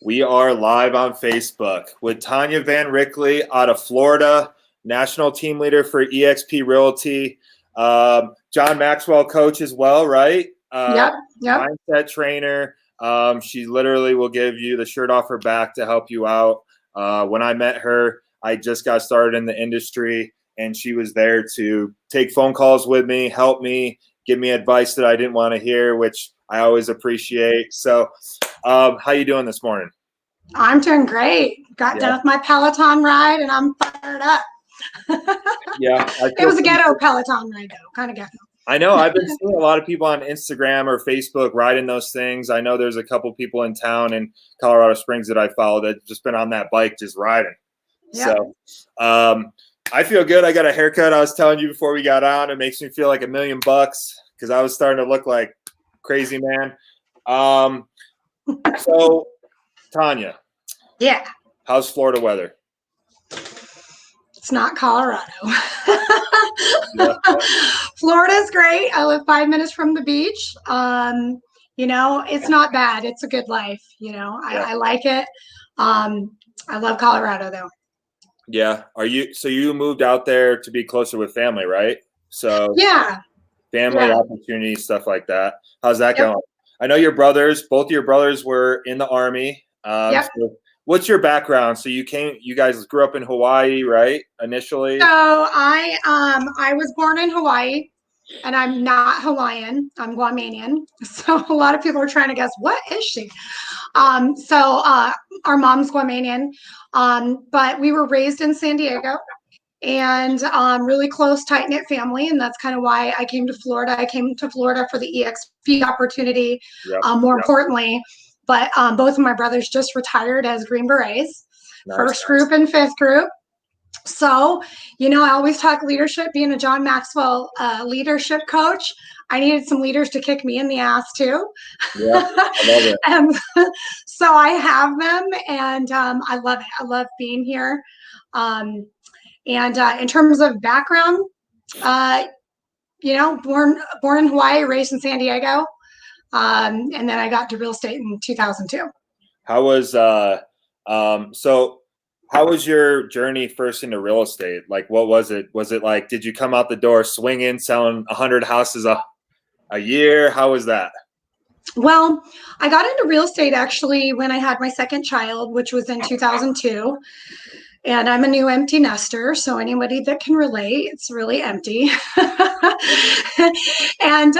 We are live on Facebook with Tanya Van Rickley out of Florida, national team leader for EXP Realty. John Maxwell coach as well, right? Yep. Mindset trainer. She literally will give you the shirt off her back to help you out. When I met her, I just got started in the industry, and she was there to take phone calls with me, help me, give me advice that I didn't want to hear, which I always appreciate. So how you doing this morning? I'm doing great. Got done with my Peloton ride and I'm fired up. Yeah. It was a ghetto Peloton ride though, kind of ghetto. I know. I've been seeing a lot of people on Instagram or Facebook riding those things. I know there's a couple people in town in Colorado Springs that I follow that just been on that bike just riding. Yep. So I feel good. I got a haircut. I was telling you before we got on. It makes me feel like $1 million because I was starting to look like crazy man. So Tanya. Yeah. How's Florida weather? It's not Colorado. Florida's great. I live 5 minutes from the beach. It's not bad. It's a good life. I like it. I love Colorado though. Yeah. So you moved out there to be closer with family, right? So yeah. Family opportunities, stuff like that. How's that going? I know both of your brothers were in the Army. So what's your background? So you guys grew up in Hawaii, right? Initially? So I was born in Hawaii, and I'm not Hawaiian. I'm Guamanian. So a lot of people are trying to guess, what is she? So our mom's Guamanian, but we were raised in San Diego, and really close, tight-knit family, and that's kind of why I came to Florida. I came to Florida for the EXP opportunity, more importantly. But both of my brothers just retired as Green Berets, first group and fifth group. So, I always talk leadership, being a John Maxwell leadership coach. I needed some leaders to kick me in the ass too. Yeah, I love it. And so I have them, and I love it. I love being here. And in terms of background, born in Hawaii, raised in San Diego. And then I got to real estate in 2002. How was your journey first into real estate? Like, what was it? Was it like, did you come out the door swinging, selling 100 houses a year? How was that? Well, I got into real estate actually when I had my second child, which was in 2002. And I'm a new empty nester, so anybody that can relate, it's really empty. And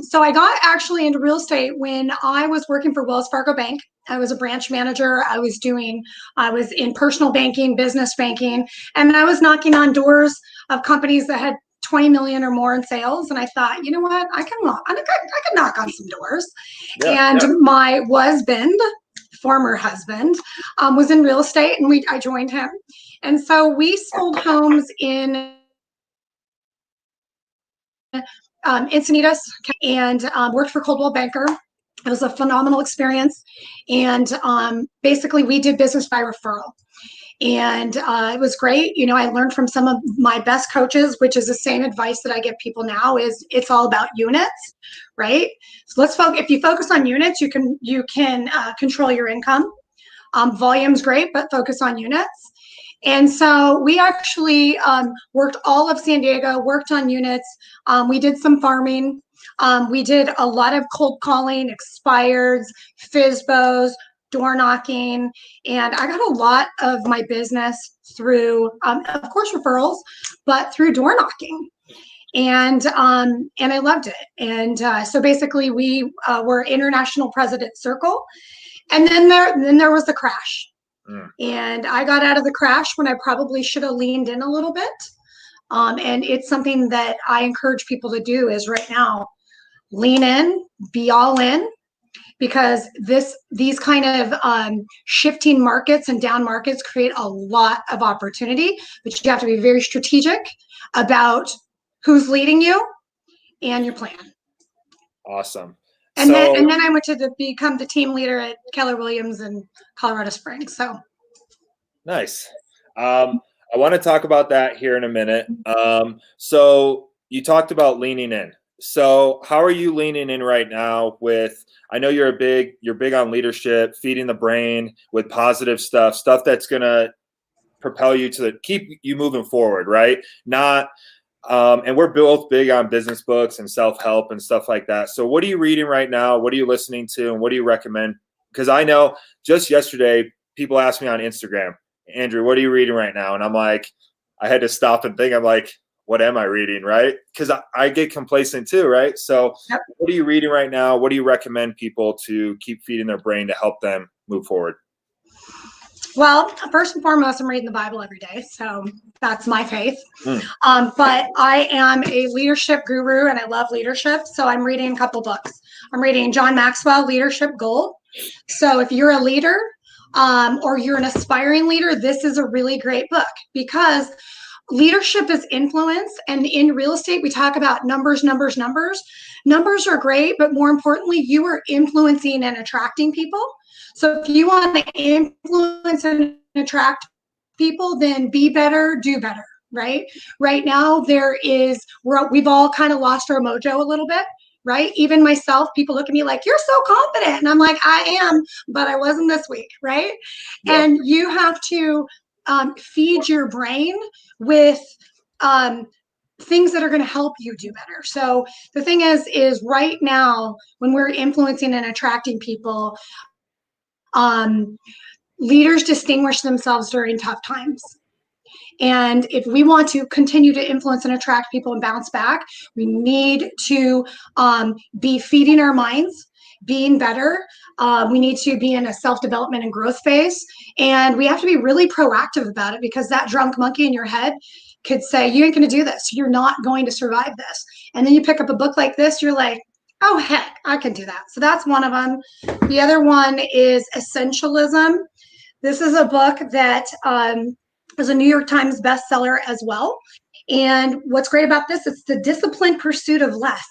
so I got actually into real estate when I was working for Wells Fargo Bank. I was a branch manager. I was in personal banking, business banking, and I was knocking on doors of companies that had 20 million or more in sales. And I thought, you know what, I can knock on some doors. My former husband was in real estate, and I joined him. And so we sold homes in Encinitas and worked for Coldwell Banker. It was a phenomenal experience. And basically we did business by referral. And it was great. I learned from some of my best coaches, which is the same advice that I give people now, is it's all about units, right? So if you focus on units, you can control your income. Volume's great, but focus on units. And so we actually worked all of San Diego, worked on units. We did some farming. We did a lot of cold calling, expireds, FSBOs, door knocking, and I got a lot of my business through, of course, referrals, but through door knocking. And I loved it. And so basically we were International President Circle. And then there was the crash. And I got out of the crash when I probably should have leaned in a little bit. And it's something that I encourage people to do is right now, lean in, be all in, because these kind of shifting markets and down markets create a lot of opportunity, but you have to be very strategic about who's leading you and your plan. Awesome. And then I went to become the team leader at Keller Williams in Colorado Springs. So nice. I want to talk about that here in a minute. So you talked about leaning in. So how are you leaning in right now with, I know you're big on leadership, feeding the brain with positive stuff that's going to propel you to keep you moving forward, right? Not, and we're both big on business books and self-help and stuff like that. So what are you reading right now? What are you listening to? And what do you recommend? Because I know just yesterday, people asked me on Instagram, Andrew, what are you reading right now? And I'm like, I had to stop and think. I'm like, what am I reading, right? Because I get complacent too, right? So Yep. what are you reading right now? What do you recommend people to keep feeding their brain to help them move forward? Well, first and foremost, I'm reading the Bible every day, so that's my faith. Mm. But I am a leadership guru, and I love leadership, so I'm reading a couple books. I'm reading John Maxwell, Leadership Gold. So if you're a leader or you're an aspiring leader, this is a really great book because leadership is influence. And in real estate, we talk about numbers, numbers, numbers. Numbers are great, but more importantly, you are influencing and attracting people. So if you want to influence and attract people, then be better, do better, right? Right now, we've all kind of lost our mojo a little bit, right? Even myself, people look at me like, you're so confident. And I'm like, I am, but I wasn't this week, right? Yeah. And you have to feed your brain with things that are going to help you do better. So the thing is right now, when we're influencing and attracting people, leaders distinguish themselves during tough times. And if we want to continue to influence and attract people and bounce back, we need to be feeding our minds, being better. We need to be in a self-development and growth phase. And we have to be really proactive about it because that drunk monkey in your head could say, you ain't going to do this. You're not going to survive this. And then you pick up a book like this, you're like, oh, heck, I can do that. So that's one of them. The other one is Essentialism. This is a book that was a New York Times bestseller as well. And what's great about this, it's the disciplined pursuit of less,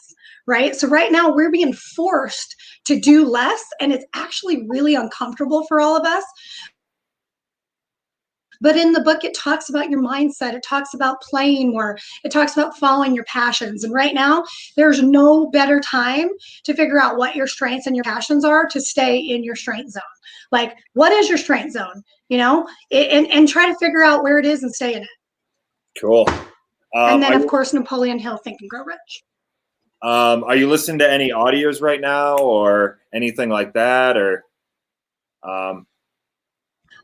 right? So right now we're being forced to do less, and it's actually really uncomfortable for all of us. But in the book, it talks about your mindset. It talks about playing more. It talks about following your passions. And right now, there's no better time to figure out what your strengths and your passions are to stay in your strength zone. Like, what is your strength zone? And try to figure out where it is and stay in it. Cool. And then, of course, Napoleon Hill, Think and Grow Rich. Are you listening to any audios right now or anything like that? Or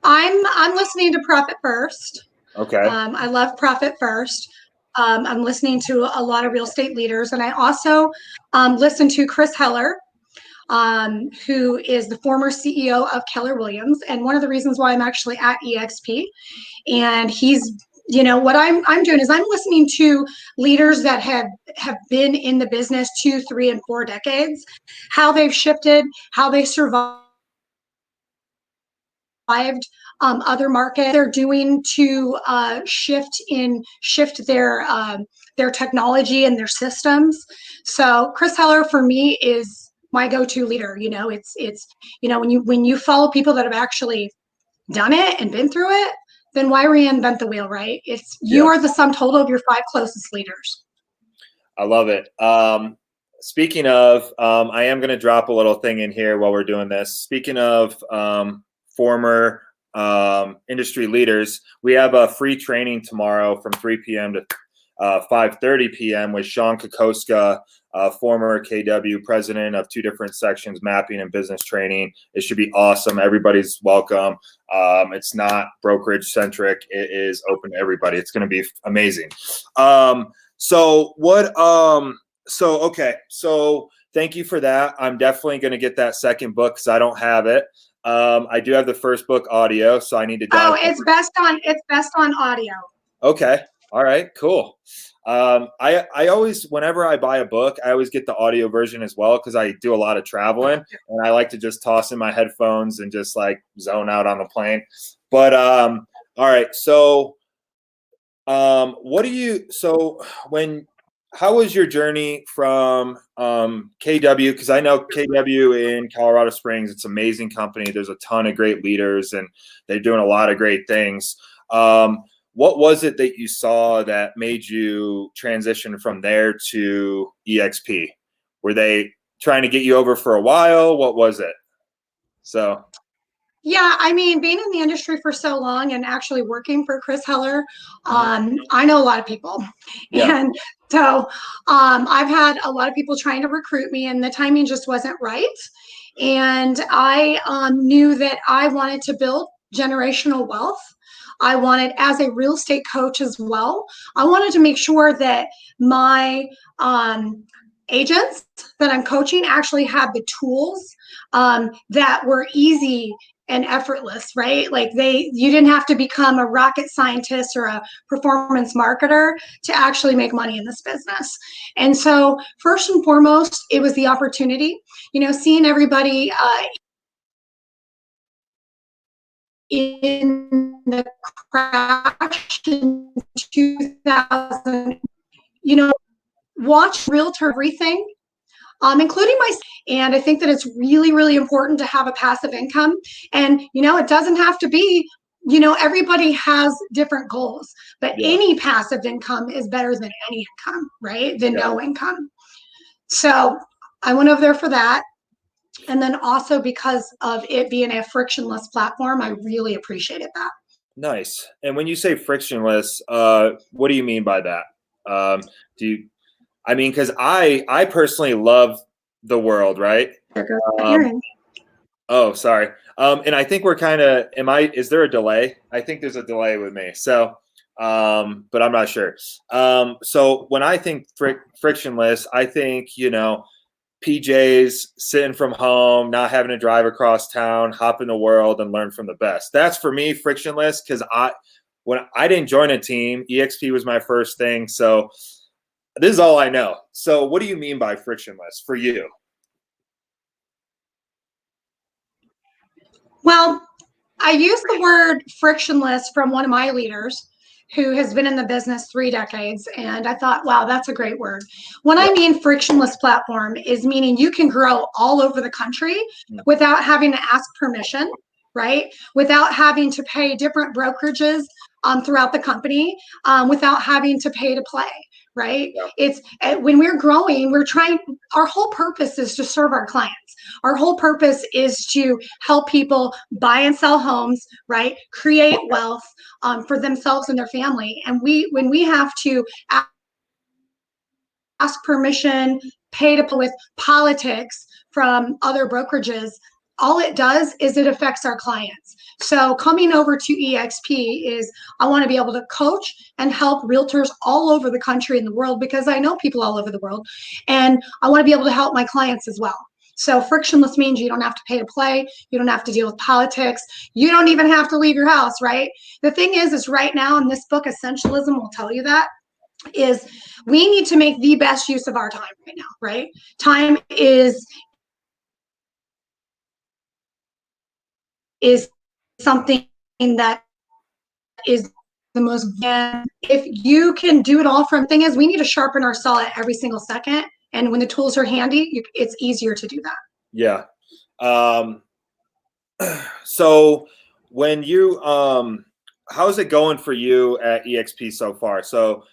I'm listening to Profit First. okay. I love Profit First. I'm listening to a lot of real estate leaders, and I also listen to Chris Heller, who is the former CEO of Keller Williams, and one of the reasons why I'm actually at EXP. And he's, what I'm doing is I'm listening to leaders that have been in the business 2, 3, and 4 decades, how they've shifted, how they survived other markets they're doing to shift their technology and their systems. So Chris Heller for me is my go-to leader. It's when you follow people that have actually done it and been through it, then why reinvent the wheel, right? You are the sum total of your 5 closest leaders. I love it. Speaking of, I am going to drop a little thing in here while we're doing this. Speaking of former industry leaders, we have a free training tomorrow from 3 p.m. to 5:30 p.m. with Sean Kokoska, former KW president of 2 different sections, mapping and business training. It should be awesome. Everybody's welcome. It's not brokerage centric. It is open to everybody. It's going to be amazing. So thank you for that. I'm definitely going to get that second book because I don't have it. I do have the first book audio, so I need to. It's best on audio. Okay. All right. Cool. I always, whenever I buy a book, I always get the audio version as well because I do a lot of traveling and I like to just toss in my headphones and just like zone out on the plane. But all right. So, how was your journey from KW? Because I know KW in Colorado Springs, it's an amazing company. There's a ton of great leaders and they're doing a lot of great things. what was it that you saw that made you transition from there to EXP? Were they trying to get you over for a while? What was it? So, Yeah, I mean, being in the industry for so long and actually working for Chris Heller, mhm. I know a lot of people. Yeah, And so I've had a lot of people trying to recruit me, and the timing just wasn't right. And I knew that I wanted to build generational wealth. I wanted, as a real estate coach as well, I wanted to make sure that my agents that I'm coaching actually had the tools that were easy and effortless, right? Like you didn't have to become a rocket scientist or a performance marketer to actually make money in this business. And so first and foremost, it was the opportunity, seeing everybody in the crash in 2000, watch realtor everything, including myself. And I think that it's really, really important to have a passive income. And, it doesn't have to be, everybody has different goals, but yeah, any passive income is better than any income, right? Than yeah. no income. So I went over there for that. And then also because of it being a frictionless platform, I really appreciated that. Nice. And when you say frictionless, what do you mean by that? Do you, I mean, because I personally love the world, right? There goes that Um, hearing. oh, sorry. And I think we're kind of, is there a delay? I think there's a delay with me. So, but I'm not sure. So when I think frictionless, I think, PJs sitting from home, not having to drive across town, hop in the world and learn from the best. That's for me frictionless because when I didn't join a team, EXP was my first thing. So this is all I know. So what do you mean by frictionless for you? Well, I use the word frictionless from one of my leaders who has been in the business 3 decades. And I thought, wow, that's a great word. When Yeah. I mean frictionless platform is meaning you can grow all over the country Mm. without having to ask permission, right? Without having to pay different brokerages throughout the company, without having to pay to play, right? Yeah. It's when we're growing, our whole purpose is to serve our clients. Our whole purpose is to help people buy and sell homes, right? Create wealth for themselves and their family. And when we have to ask permission, pay to play with politics from other brokerages, all it does is it affects our clients. So coming over to EXP is I want to be able to coach and help realtors all over the country and the world because I know people all over the world. And I want to be able to help my clients as well. So frictionless means you don't have to pay to play. You don't have to deal with politics. You don't even have to leave your house, right? The thing is right now in this book, Essentialism will tell you that, is we need to make the best use of our time right now, right? Time is something that is the most, if you can do it all from, thing is we need to sharpen our saw at every single second. And when the tools are handy, it's easier to do that. Yeah. So when you how's it going for you at EXP so far? So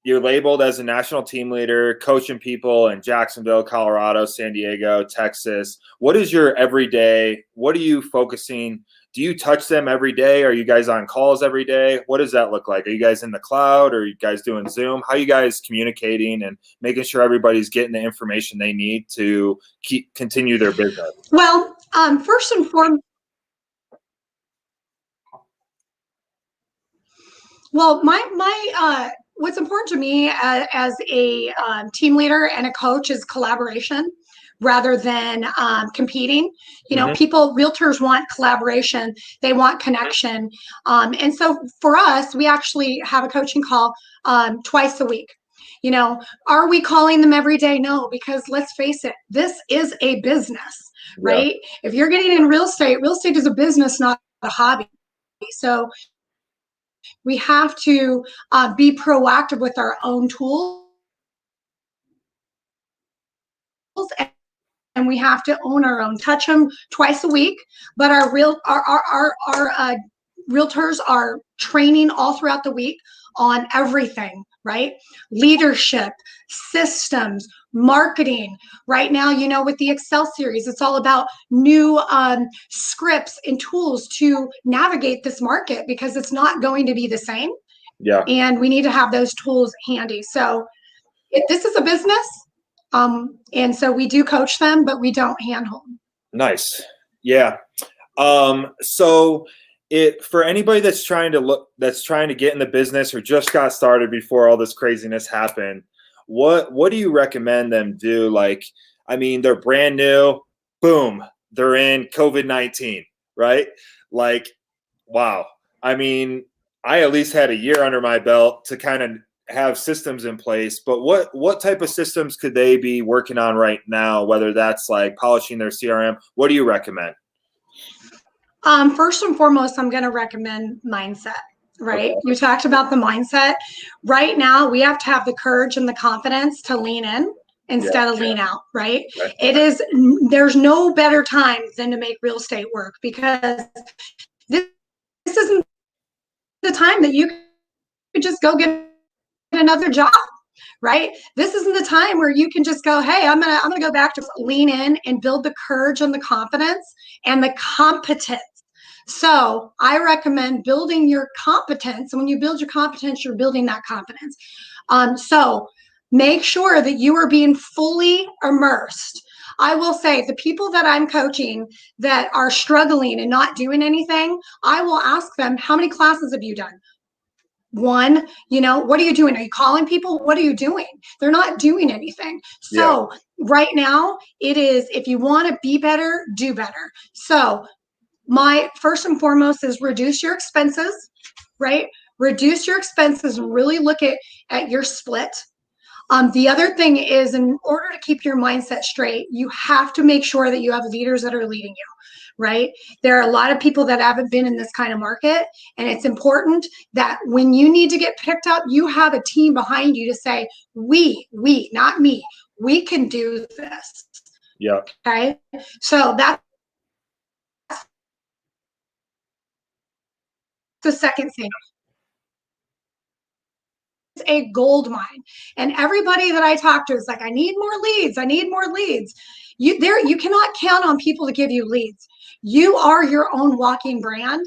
you're labeled as a national team leader, coaching people in Jacksonville, Colorado, San Diego, Texas. What is your everyday? What are you focusing? Do you touch them every day? Are you guys on calls every day? What does that look like? Are you guys in the cloud? Or are you guys doing Zoom? How are you guys communicating and making sure everybody's getting the information they need to continue their business? Well, first and foremost, well, my what's important to me as a team leader and a coach is collaboration rather than competing. Mm-hmm. People, realtors want collaboration, they want connection, and so for us, we actually have a coaching call twice a week. Are we calling them every day? No, because let's face it, this is a business, Yeah. right? If you're getting in real estate is a business, not a hobby. So we have to be proactive with our own tools, and we have to own our own. Touch them twice a week, but our realtors are training all throughout the week on everything, right? Leadership, systems, marketing. Right now, with the Excel series, it's all about new scripts and tools to navigate this market because it's not going to be the same. Yeah. And we need to have those tools handy. So this is a business. And so we do coach them, but we don't handhold. Nice. Yeah. So for anybody that's trying to get in the business or just got started before all this craziness happened, what do you recommend them do? Like, I mean, they're brand new, boom, they're in COVID-19, right? Like, wow. I mean, I at least had a year under my belt to kind of have systems in place, but what type of systems could they be working on right now, whether that's like polishing their CRM? What do you recommend? First and foremost, I'm going to recommend mindset, right? Okay. You talked about the mindset. Right now, we have to have the courage and the confidence to lean in instead of lean out, right? Okay. There's no better time than to make real estate work because this isn't the time that you could just go get another job, right? This isn't the time where you can just go, hey, I'm gonna go back to lean in and build the courage and the confidence and the competence. So I recommend building your competence. And when you build your competence, you're building that confidence. So make sure that you are being fully immersed. I will say the people that I'm coaching that are struggling and not doing anything, I will ask them, how many classes have you done? One, what are you doing? Are you calling people? What are you doing? They're not doing anything. So right now it is, if you want to be better, do better. So my first and foremost is reduce your expenses, right? Reduce your expenses and really look at your split. The other thing is, in order to keep your mindset straight, you have to make sure that you have leaders that are leading you, right? There are a lot of people that haven't been in this kind of market, and it's important that when you need to get picked up, you have a team behind you to say, we, not me, we can do this. Yeah. Okay. So that's the second thing. A gold mine, and everybody that I talk to is like, I need more leads. I need more leads. You cannot count on people to give you leads. You are your own walking brand.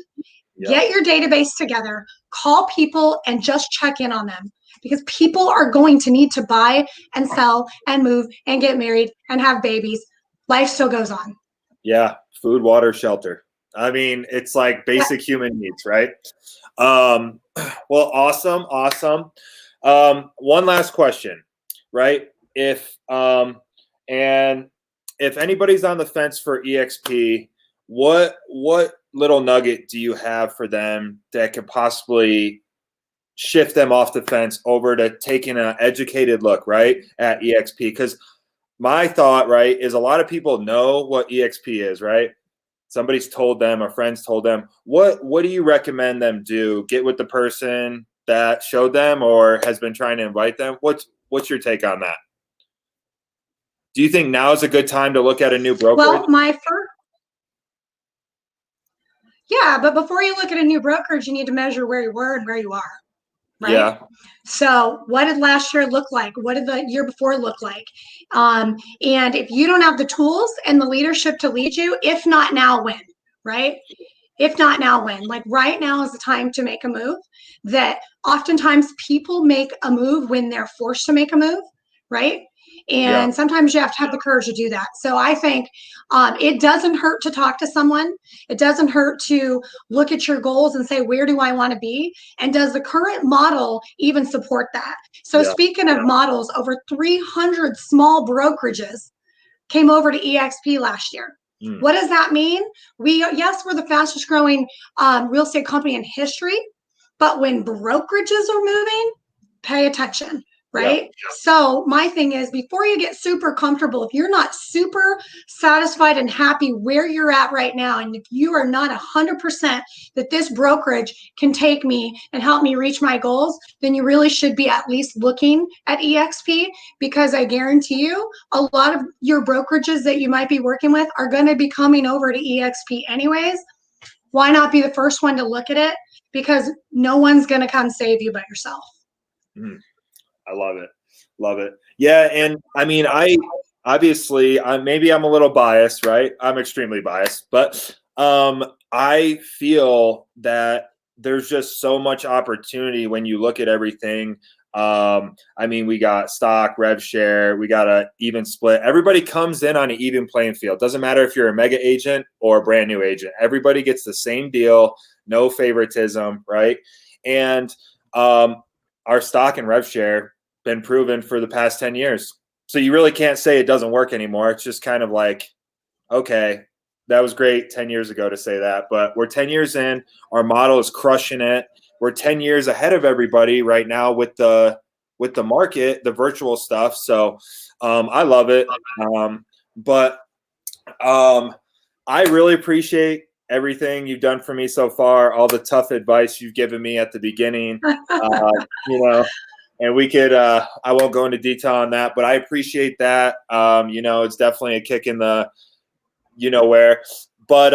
Get your database together, call people, and just check in on them, because people are going to need to buy and sell and move and get married and have babies. Life still goes on. Yeah. Food, water, shelter. I mean, it's like basic human needs, right? Well, awesome. One last question, right? If anybody's on the fence for EXP, what little nugget do you have for them that could possibly shift them off the fence over to taking an educated look, right, at EXP? Because my thought, right, is a lot of people know what EXP is, right? Somebody's told them, a friend's told them. What do you recommend them do? Get with the person that showed them or has been trying to invite them? What's your take on that? Do you think now is a good time to look at a new brokerage? Well, but before you look at a new brokerage, you need to measure where you were and where you are. Right? Yeah. So what did last year look like? What did the year before look like? And if you don't have the tools and the leadership to lead you, if not now, when? Right? If not now, when? Like right now is the time to make a move. That oftentimes people make a move when they're forced to make a move, right? And sometimes you have to have the courage to do that. So I think it doesn't hurt to talk to someone. It doesn't hurt to look at your goals and say, where do I want to be? And does the current model even support that? So speaking of models, over 300 small brokerages came over to EXP last year. What does that mean? We're the fastest growing real estate company in history, but when brokerages are moving, pay attention, right? So my thing is, before you get super comfortable, if you're not super satisfied and happy where you're at right now, and if you are not 100% that this brokerage can take me and help me reach my goals, then you really should be at least looking at EXP, because I guarantee you a lot of your brokerages that you might be working with are going to be coming over to EXP anyways. why not be the first one to look at it? Because no one's going to come save you but yourself. I love it. Love it. Yeah. And I mean, obviously, maybe I'm a little biased, right? I'm extremely biased, but I feel that there's just so much opportunity when you look at everything. I mean, we got stock, rev share, we got a even split. Everybody comes in on an even playing field. Doesn't matter if you're a mega agent or a brand new agent. Everybody gets the same deal, no favoritism, right? And our stock and rev share been proven for the past 10 years. So you really can't say it doesn't work anymore. It's just kind of like, okay, that was great 10 years ago to say that, but we're 10 years in. Our model is crushing it. We're 10 years ahead of everybody right now with the market, the virtual stuff. So I love it. But I really appreciate everything you've done for me so far, all the tough advice you've given me at the beginning, and we could, I won't go into detail on that, but I appreciate that. It's definitely a kick in the, where, but,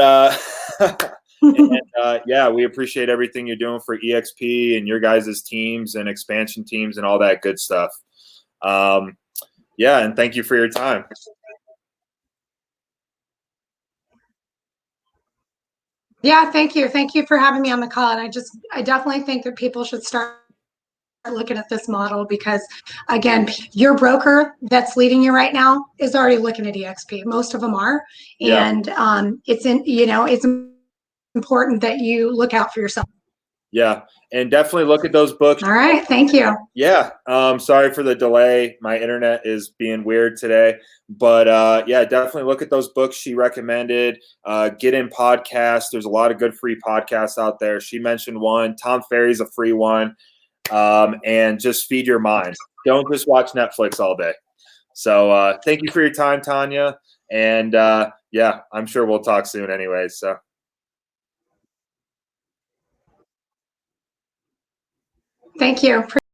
yeah, we appreciate everything you're doing for EXP and your guys' teams and expansion teams and all that good stuff. Yeah. And thank you for your time. Yeah, thank you. Thank you for having me on the call. And I definitely think that people should start looking at this model because, again, your broker that's leading you right now is already looking at EXP. Most of them are. Yeah. And it's important that you look out for yourself. Yeah. And definitely look at those books. All right. Thank you. Yeah. Sorry for the delay. My internet is being weird today. But yeah, definitely look at those books she recommended. Get in podcasts. There's a lot of good free podcasts out there. She mentioned one. Tom Ferry's a free one. And just feed your mind. Don't just watch Netflix all day. So thank you for your time, Tanya. And yeah, I'm sure we'll talk soon anyway. So. Thank you.